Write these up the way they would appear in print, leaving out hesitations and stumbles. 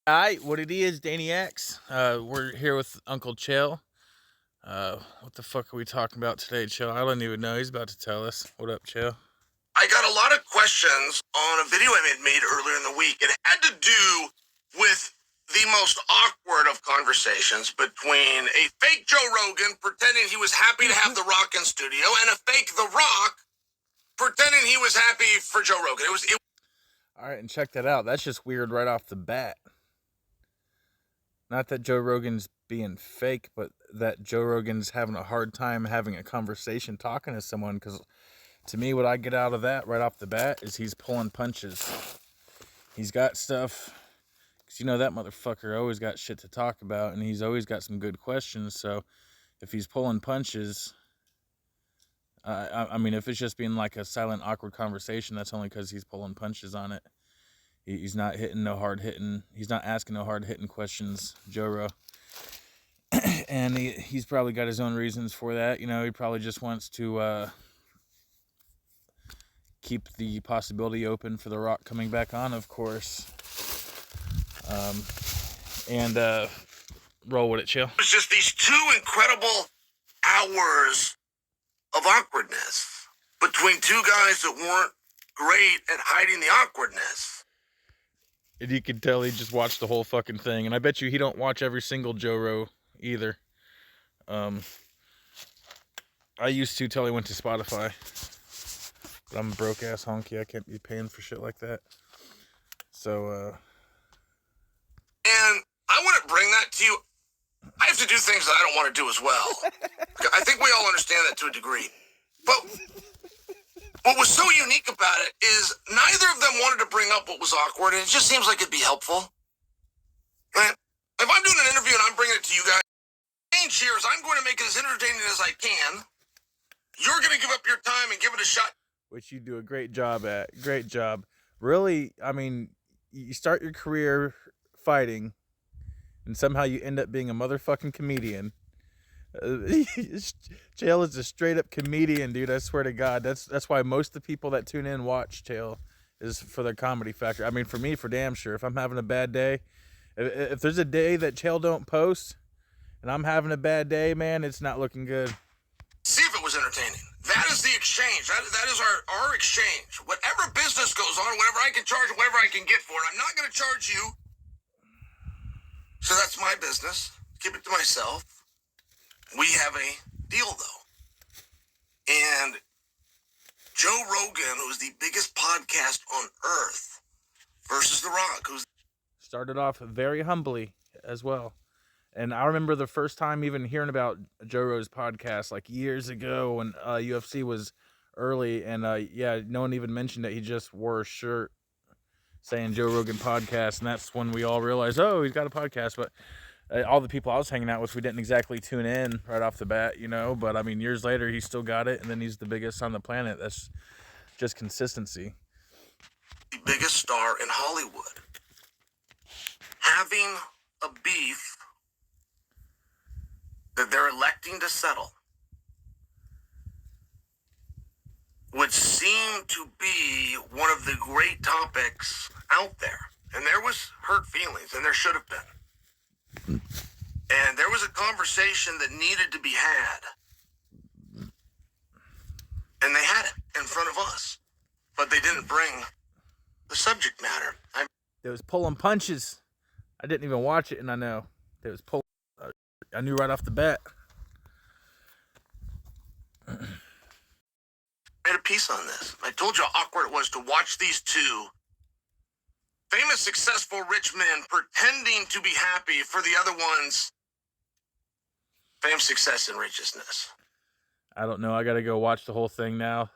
Alright, what it is, Danny X. We're here with Uncle Chill. What the fuck are we talking about today, Chill? I don't even know. He's about to tell us. What up, Chill? I got a lot of questions on a video I made earlier in the week. It had to do with the most awkward of conversations between a fake Joe Rogan pretending he was happy to have The Rock in studio and a fake The Rock pretending he was happy for Joe Rogan. Alright, and check that out. That's just weird right off the bat. Not that Joe Rogan's being fake, but that Joe Rogan's having a hard time having a conversation talking to someone, because to me, what I get out of that right off the bat is he's pulling punches. He's got stuff, because that motherfucker always got shit to talk about, and he's always got some good questions. So if he's pulling punches, I mean, if it's just being like a silent, awkward conversation, that's only because he's pulling punches on it. He's not hitting no hard hitting. He's not asking no hard hitting questions, Joro. And he's probably got his own reasons for that. He probably just wants to keep the possibility open for The Rock coming back on, of course. And roll with it, Chill. It was just these two incredible hours of awkwardness between two guys that weren't great at hiding the awkwardness. And you can tell he just watched the whole fucking thing. And I bet you he don't watch every single Joro either. I used to till he went to Spotify. But I'm a broke ass honky. I can't be paying for shit like that. So, And I want to bring that to you. I have to do things that I don't want to do as well. I think we all understand that to a degree. But what was so unique about it is neither of them wanted to bring up what was awkward, and it just seems like it'd be helpful. Right? If I'm doing an interview and I'm bringing it to you guys, cheers, I'm going to make it as entertaining as I can. You're going to give up your time and give it a shot. Which you do a great job at. Great job. Really, I mean, you start your career fighting, and somehow you end up being a motherfucking comedian. Chael is a straight up comedian, dude. I swear to God. That's why most of the people that tune in watch Chael is for the comedy factor. I mean, for me, for damn sure. If I'm having a bad day, if there's a day that Chael don't post, and I'm having a bad day, man, it's not looking good. See if it was entertaining. That is the exchange. That is our exchange. Whatever business goes on, whatever I can charge, whatever I can get for it, I'm not going to charge you. So that's my business. Keep it to myself. We have a deal, though. And Joe Rogan, who's the biggest podcast on earth, versus The Rock, who's... Started off very humbly as well. And I remember the first time even hearing about Joe Rogan's podcast, like years ago when UFC was early. And no one even mentioned it. He just wore a shirt saying Joe Rogan podcast. And that's when we all realized, oh, he's got a podcast. But all the people I was hanging out with, we didn't exactly tune in right off the bat, But I mean, years later, he still got it. And then he's the biggest on the planet. That's just consistency. The biggest star in Hollywood. Having a beef that they're electing to settle would seem to be one of the great topics out there. And there was hurt feelings, and there should have been. And there was a conversation that needed to be had. And they had it in front of us. But they didn't bring the subject matter. There was pulling punches. I didn't even watch it, and I know. There was pulling. I knew right off the bat. I made a piece on this. I told you how awkward it was to watch these two famous, successful, rich men pretending to be happy for the other one's fame, success, and richness. I don't know. I got to go watch the whole thing now.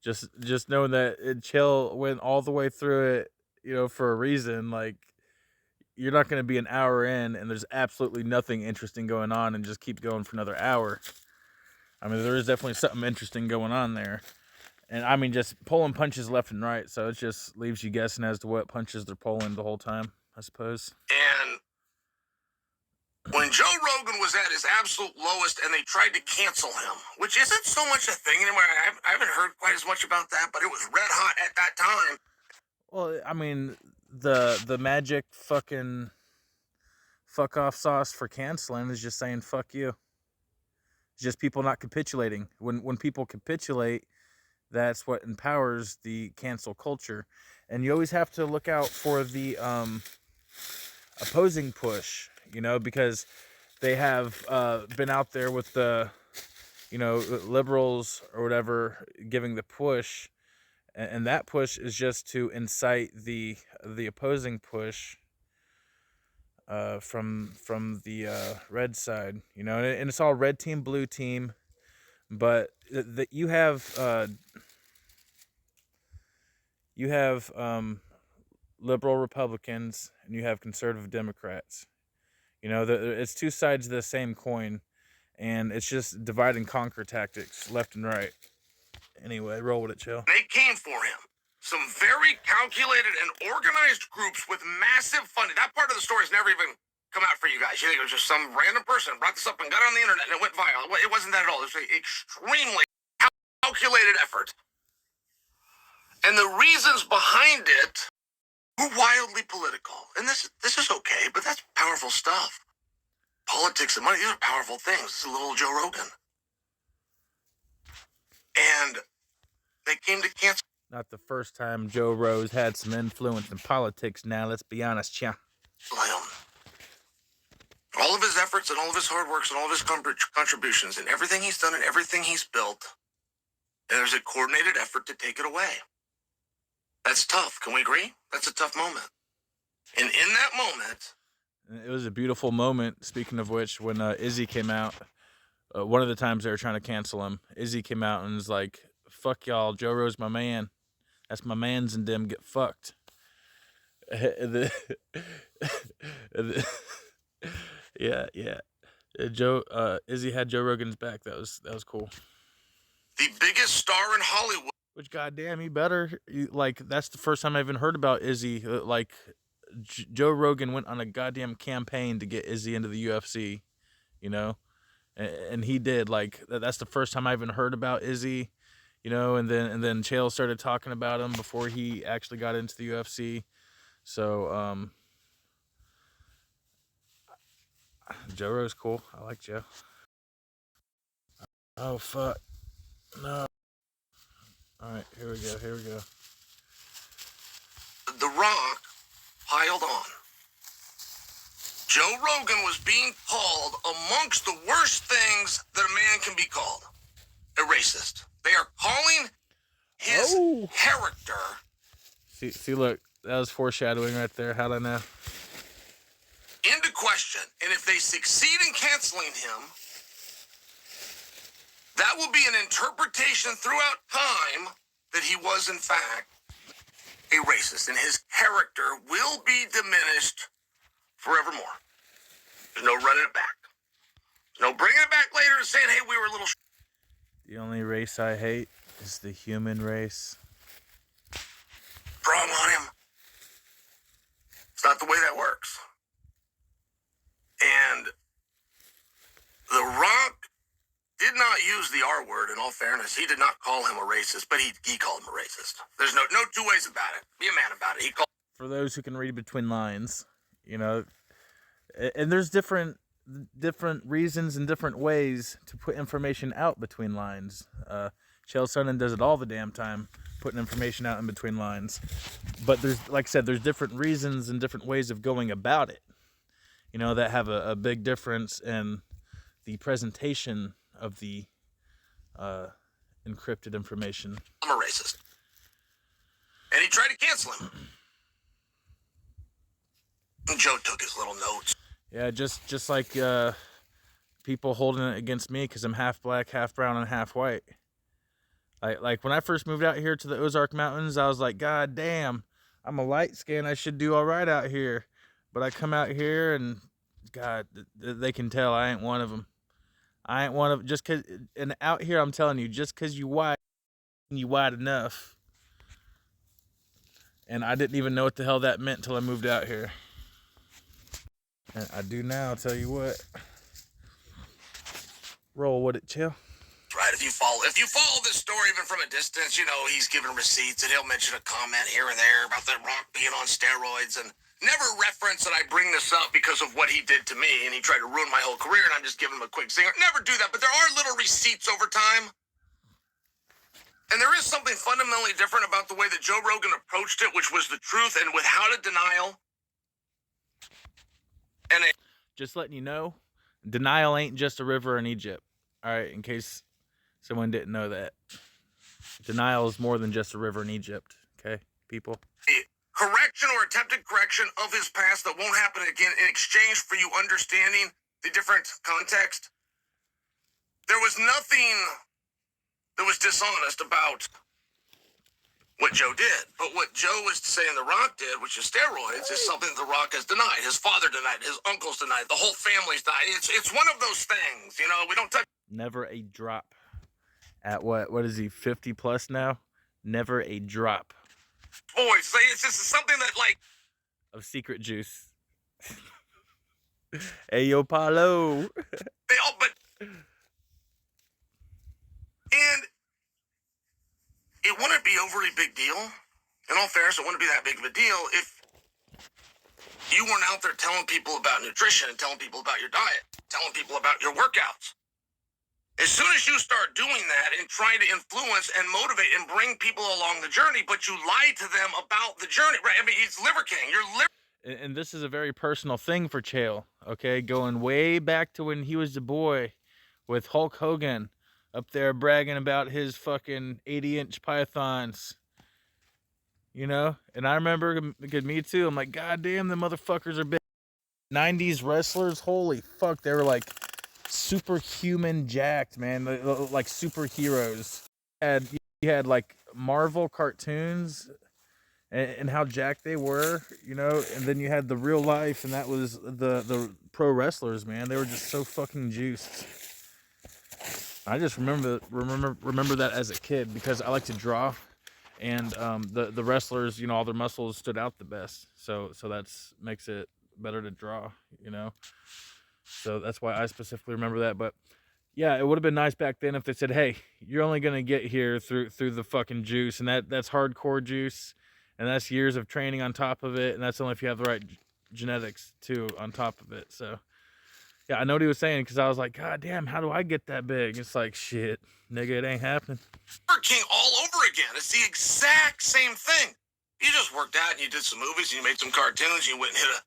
Just knowing that Chill went all the way through it, for a reason. Like, you're not going to be an hour in and there's absolutely nothing interesting going on and just keep going for another hour. I mean, there is definitely something interesting going on there. And I mean, just pulling punches left and right. So it just leaves you guessing as to what punches they're pulling the whole time, I suppose. And when Joe Rogan was at his absolute lowest and they tried to cancel him, which isn't so much a thing anymore. I haven't heard quite as much about that, but it was red hot at that time. Well, I mean, the magic fucking fuck off sauce for canceling is just saying fuck you. It's just people not capitulating. When people capitulate, that's what empowers the cancel culture. And you always have to look out for the opposing push, because they have been out there with the liberals or whatever giving the push, and that push is just to incite the opposing push from the red side, and it's all red team, blue team, but that you have liberal Republicans and you have conservative Democrats. It's two sides of the same coin, and it's just divide and conquer tactics, left and right. Anyway, roll with it, chill. They came for him. Some very calculated and organized groups with massive funding. That part of the story has never even come out for you guys. You think it was just some random person brought this up and got it on the internet and it went viral. It wasn't that at all. It was an extremely calculated effort. And the reasons behind it were wildly political. And this is okay, but that's powerful stuff. Politics and money, these are powerful things. This is a little Joe Rogan. And they came to cancel. Not the first time Joe Rose had some influence in politics now, let's be honest, yeah. All of his efforts and all of his hard works and all of his contributions and everything he's done and everything he's built, and there's a coordinated effort to take it away. That's tough. Can we agree? That's a tough moment. And in that moment... It was a beautiful moment, speaking of which, when Izzy came out. One of the times they were trying to cancel him, Izzy came out and was like, fuck y'all, Joe Rose my man. That's my mans and them get fucked. Yeah. Izzy had Joe Rogan's back. That was cool. The biggest star in Hollywood. Which, goddamn, he better. That's the first time I even heard about Izzy. Joe Rogan went on a goddamn campaign to get Izzy into the UFC, and he did. That's the first time I even heard about Izzy, and then Chael started talking about him before he actually got into the UFC. So, Joe Rose cool. I like Joe. Oh, fuck. No. All right, here we go. The Rock piled on. Joe Rogan was being called amongst the worst things that a man can be called. A racist. They are calling his character. See, look, that was foreshadowing right there. How'd I know? Into question. And if they succeed in canceling him, that will be an interpretation throughout time that he was, in fact, a racist. And his character will be diminished forevermore. There's no running it back. There's no bringing it back later and saying, hey, we were a little... The only race I hate is the human race. Wrong on him. It's not the way that works. And The Rock did not use the R word, in all fairness. He did not call him a racist, but he called him a racist. There's no two ways about it. Be a man about it. He called... For those who can read between lines, and there's different reasons and different ways to put information out between lines. Chael Sonnen does it all the damn time, putting information out in between lines. But there's, like I said, there's different reasons and different ways of going about it, that have a big difference in the presentation of the encrypted information. I'm a racist. And he tried to cancel him. And Joe took his little notes. Yeah, just like people holding it against me because I'm half black, half brown, and half white. Like when I first moved out here to the Ozark Mountains, I was like, God damn, I'm a light skin. I should do all right out here. But I come out here and, God, they can tell I ain't one of them. I ain't one of, just cause, and out here I'm telling you, just cause you white enough. And I didn't even know what the hell that meant till I moved out here. And I do now, I'll tell you what. Roll with it, chill. right? If you follow this story even from a distance, you know, he's giving receipts and he'll mention a comment here and there about The Rock being on steroids and never reference that I bring this up because of what he did to me and he tried to ruin my whole career and I'm just giving him a quick zinger. Never do that, but there are little receipts over time. And there is something fundamentally different about the way that Joe Rogan approached it, which was the truth and without a denial. And just letting you know, denial ain't just a river in Egypt. All right, in case someone didn't know that. Denial is more than just a river in Egypt. Okay, people? Correction or attempted correction of his past that won't happen again in exchange for you understanding the different context. There was nothing that was dishonest about what Joe did. But what Joe was saying The Rock did, which is steroids, is something The Rock has denied. His father denied, his uncles denied, the whole family's denied. It's one of those things, you know, we don't touch. Never a drop. At what is he, 50 plus now? Never a drop. Boys, so it's just something that, like, of secret juice. Hey, yo, Paulo. They all, but, and it wouldn't be overly big deal. In all fairness, it wouldn't be that big of a deal if you weren't out there telling people about nutrition and telling people about your diet, telling people about your workouts. As soon as you start doing that and trying to influence and motivate and bring people along the journey, but you lie to them about the journey, right? I mean, he's Liver King. You're liver. And this is a very personal thing for Chael, okay? Going way back to when he was a boy with Hulk Hogan up there bragging about his fucking 80-inch pythons, you know? And I remember, because me too, I'm like, God damn, the motherfuckers are big. 90s wrestlers, holy fuck, they were like superhuman jacked, man, like superheroes. You had like Marvel cartoons and how jacked they were, you know, and then you had the real life, and that was the pro wrestlers, man. They were just so fucking juiced. I just remember that as a kid because I like to draw, and the wrestlers, you know, all their muscles stood out the best. So that's makes it better to draw, you know. So that's why I specifically remember that. But yeah, it would have been nice back then if they said, hey, you're only going to get here through the fucking juice. And that's hardcore juice. And that's years of training on top of it. And that's only if you have the right genetics, too, on top of it. So, yeah, I know what he was saying because I was like, God damn, how do I get that big? It's like, shit, nigga, it ain't happening. King all over again. It's the exact same thing. You just worked out and you did some movies and you made some cartoons. And you went and hit a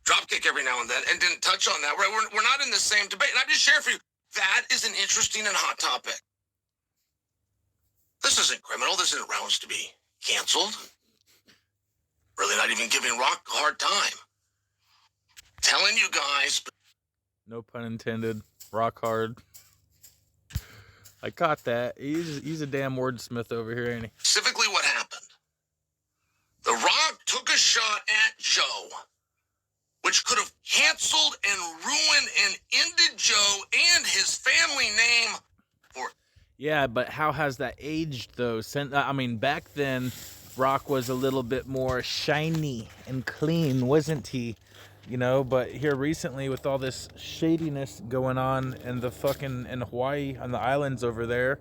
dropkick every now and then and didn't touch on that. We're not in the same debate. And I'm just sharing for you, that is an interesting and hot topic. This isn't criminal. This isn't rounds to be canceled. Really not even giving Rock a hard time. Telling you guys. No pun intended. Rock hard. I caught that. He's a damn wordsmith over here, ain't he? Specifically what happened. The Rock took a shot at Joe, which could have canceled and ruined and ended Joe and his family name for. Yeah, but how has that aged, though? I mean, back then, Rock was a little bit more shiny and clean, wasn't he? You know, but here recently with all this shadiness going on in Hawaii, on the islands over there,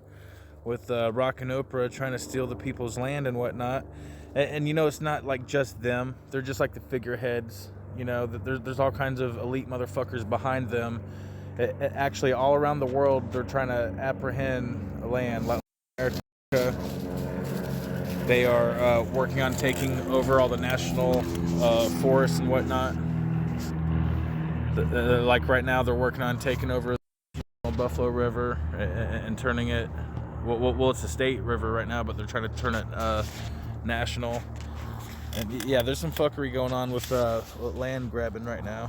with Rock and Oprah trying to steal the people's land and whatnot. And you know, it's not like just them. They're just like the figureheads. You know, there's all kinds of elite motherfuckers behind them. Actually, all around the world, they're trying to apprehend land. Like America, they are working on taking over all the national forests and whatnot. Like right now, they're working on taking over the Buffalo River and turning it. Well, it's a state river right now, but they're trying to turn it national. And yeah, there's some fuckery going on with land grabbing right now.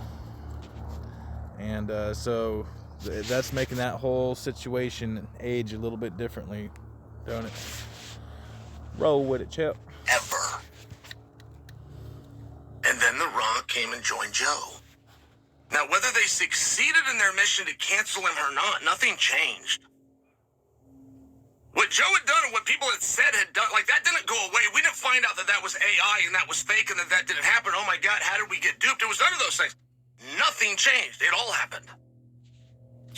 And so that's making that whole situation age a little bit differently, don't it? Roll with it, Chip. Ever. And then The Rock came and joined Joe. Now, whether they succeeded in their mission to cancel him or not, nothing changed. What Joe had done and what people had said had done, like, that didn't go away. We didn't find out that that was AI and that was fake and that didn't happen. Oh my God, how did we get duped? It was none of those things. Nothing changed. It all happened.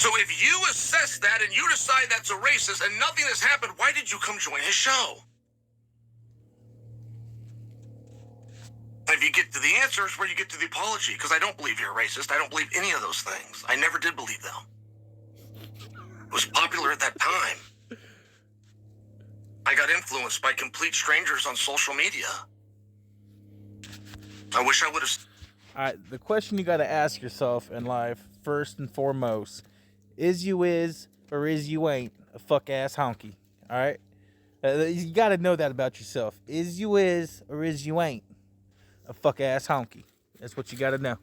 So if you assess that and you decide that's a racist and nothing has happened, why did you come join his show? If you get to the answer, it's where you get to the apology, because I don't believe you're a racist. I don't believe any of those things. I never did believe them. It was popular at that time. I got influenced by complete strangers on social media. I wish I would have... All right, the question you got to ask yourself in life, first and foremost, is you is or is you ain't a fuck-ass honky, all right? You got to know that about yourself. Is you is or is you ain't a fuck-ass honky. That's what you got to know.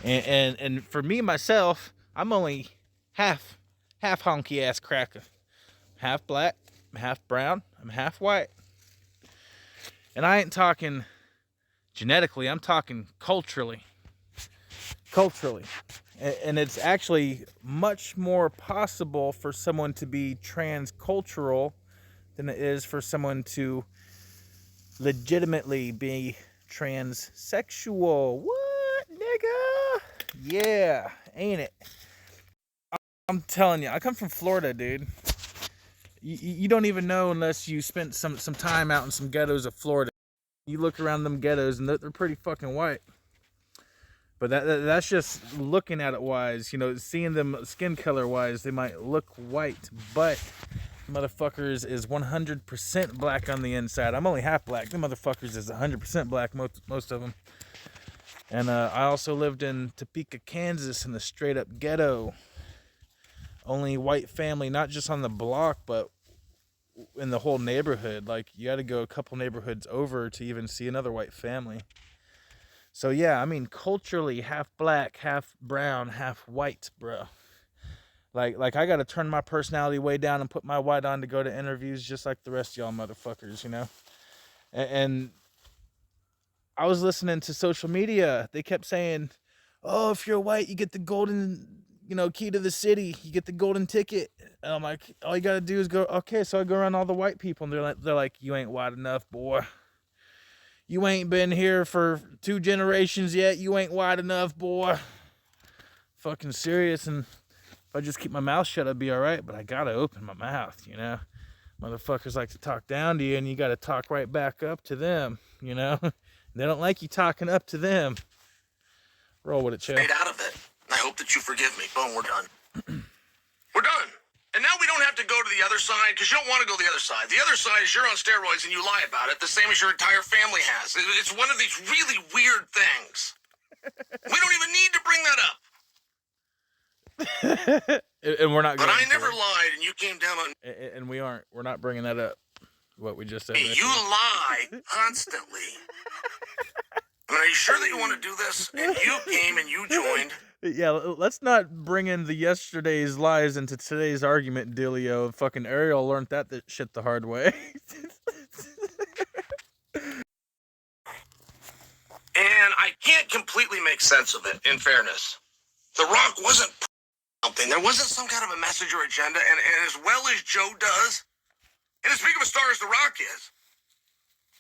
And for me, myself, I'm only half honky-ass cracker. Half black, half brown, I'm half white. And I ain't talking genetically, I'm talking culturally. And it's actually much more possible for someone to be transcultural than it is for someone to legitimately be transsexual. What, nigga? Yeah, ain't it? I'm telling you, I come from Florida, dude. You don't even know unless you spent some time out in some ghettos of Florida. You look around them ghettos and they're pretty fucking white. But that's just looking at it wise. You know, seeing them skin color wise, they might look white, but motherfuckers is 100% black on the inside. I'm only half black. The motherfuckers is 100% black, most of them. And I also lived in Topeka, Kansas, in a straight up ghetto. Only white family, not just on the block, but in the whole neighborhood. Like, you got to go a couple neighborhoods over to even see another white family. So yeah, I mean, culturally, half black, half brown, half white, bro. Like I gotta turn my personality way down and put my white on to go to interviews, just like the rest of y'all motherfuckers, you know. And I was listening to social media. They kept saying, "Oh, if you're white, you get the golden, key to the city. You get the golden ticket." And I'm like, all you gotta do is go. Okay, so I go around all the white people, and they're like, "You ain't white enough, boy. You ain't been here for 2 generations yet. You ain't white enough, boy." Fucking serious. And if I just keep my mouth shut, I'd be all right. But I gotta open my mouth, you know. Motherfuckers like to talk down to you, and you gotta talk right back up to them, you know. They don't like you talking up to them. Roll with it, Chill. Stayed out of it. I hope that you forgive me. Boom, we're done. We're done. And now we don't have to go to the other side, because you don't want to go to the other side. The other side is you're on steroids and you lie about it, the same as your entire family has. It's one of these really weird things. We don't even need to bring that up. And we're not. But I never lied, and you came down on. And we aren't. We're not bringing that up. What we just said. Hey, you lie constantly. I mean, are you sure that you want to do this? And you came and you joined. Yeah, let's not bring in the yesterday's lies into today's argument, Dealio. Fucking Ariel learned that shit the hard way. And I can't completely make sense of it, in fairness. The Rock wasn't something. There wasn't some kind of a message or agenda, and as well as Joe does, and as big of a star as The Rock is,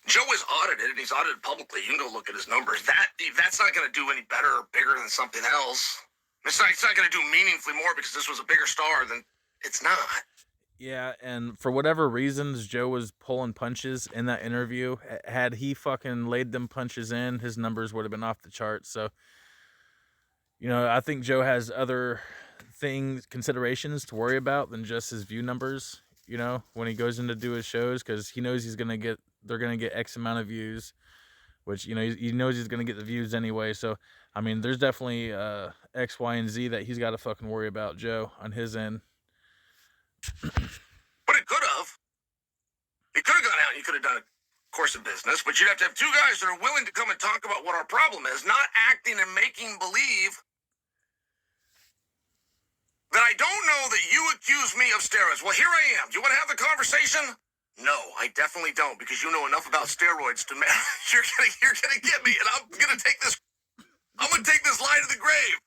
Joe is audited, and he's audited publicly. You can go look at his numbers. That's not going to do any better or bigger than something else. It's not going to do meaningfully more because this was a bigger star than it's not. Yeah, and for whatever reasons, Joe was pulling punches in that interview. Had he fucking laid them punches in, his numbers would have been off the charts. So, I think Joe has other considerations to worry about than just his view numbers, when he goes in to do his shows, because he knows they're going to get X amount of views, which, he knows he's going to get the views anyway. So, I mean, there's definitely X, Y, and Z that he's got to fucking worry about, Joe, on his end. But it could have. It could have gone out and you could have done a course of business, but you'd have to have 2 guys that are willing to come and talk about what our problem is, not acting and making believe that I don't know that you accuse me of steroids. Well, here I am. Do you want to have the conversation? No, I definitely don't, because you know enough about steroids to you're gonna get me, and I'm gonna take this lie to the grave.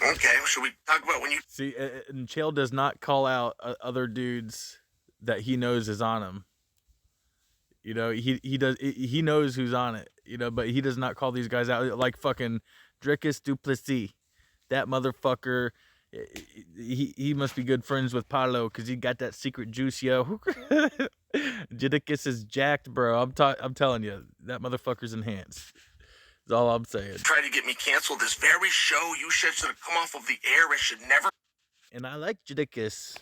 Okay, should we talk about when you see? And Chael does not call out other dudes that he knows is on him. He does. He knows who's on it. But he does not call these guys out like fucking Dricus Duplessis. that motherfucker, he must be good friends with Paulo because he got that secret juice, yo. Jadakiss is jacked, bro. I'm telling you, that motherfucker's enhanced. That's all I'm saying. Try to get me canceled this very show. You shit should have come off of the air. It should never. And I like Jadakiss.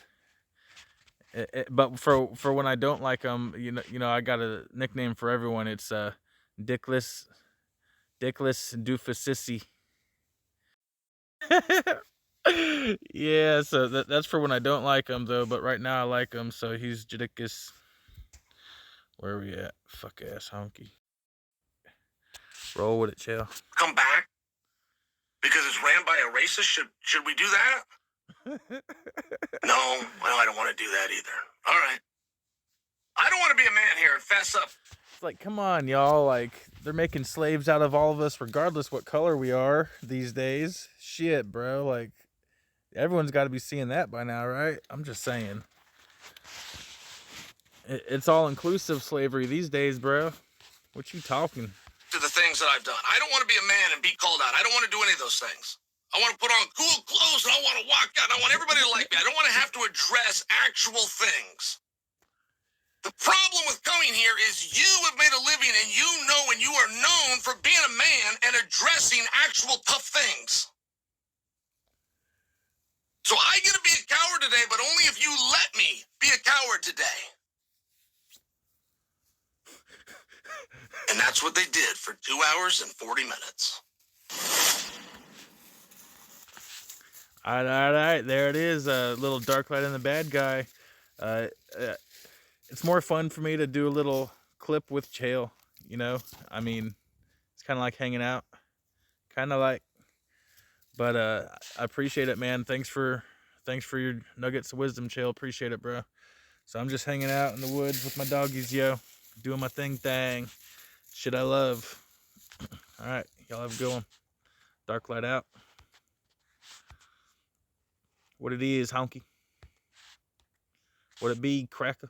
But for when I don't like him, I got a nickname for everyone. It's Dickless Doofusissy. Yeah, so that's for when I don't like him though. But right now I like him, so he's Jadakiss. Where are we at? Fuck ass honky. Roll with it, chill. Come back because it's ran by a racist. Should we do that? No, well, I don't want to do that either. All right. I don't want to be a man here and fess up. It's like, come on, y'all. Like, they're making slaves out of all of us, regardless what color we are these days. Shit, bro. Like, everyone's got to be seeing that by now, right? I'm just saying. It's all-inclusive slavery these days, bro. What you talking? To the things that I've done. I don't want to be a man and be called out. I don't want to do any of those things. I want to put on cool clothes and I want to walk out. And I want everybody to like me. I don't want to have to address actual things. The problem with coming here is you have made a living and you know and you are known for being a man and addressing actual tough things. So I get to be a coward today, but only if you let me be a coward today. And that's what they did for 2 hours and 40 minutes. All right. There it is. A little dark light in the bad guy. It's more fun for me to do a little clip with Chael, I mean, it's kind of like hanging out. But I appreciate it, man. Thanks for your nuggets of wisdom, Chael. Appreciate it, bro. So I'm just hanging out in the woods with my doggies, yo. Doing my thing. Shit I love. All right. Y'all have a good one. Dark light out. What it is, honky? What it be, cracker?